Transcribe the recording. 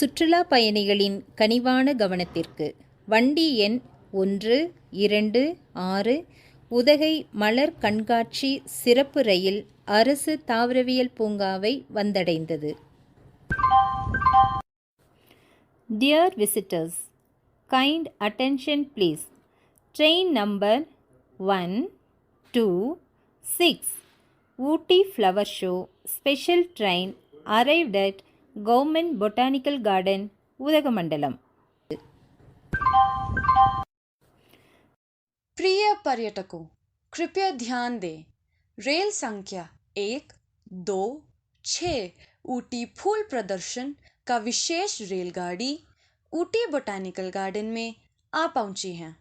சுற்றுலா பயணிகளின் கனிவான கவனத்திற்கு வண்டி எண் 126 உதகை மலர் கண்காட்சி சிறப்பு ரயில் அரசு தாவரவியல் பூங்காவை வந்தடைந்தது. Dear visitors, kind attention please. Train number 126 Ooty Flower Show special train arrived at Government Botanical Garden, Udagamandalam. प्रिय पर्यटकों, कृपया ध्यान दें। रेल संख्या 126 ऊटी फूल प्रदर्शन का विशेष रेलगाड़ी ऊटी बोटानिकल गार्डन में आ पहुंची है।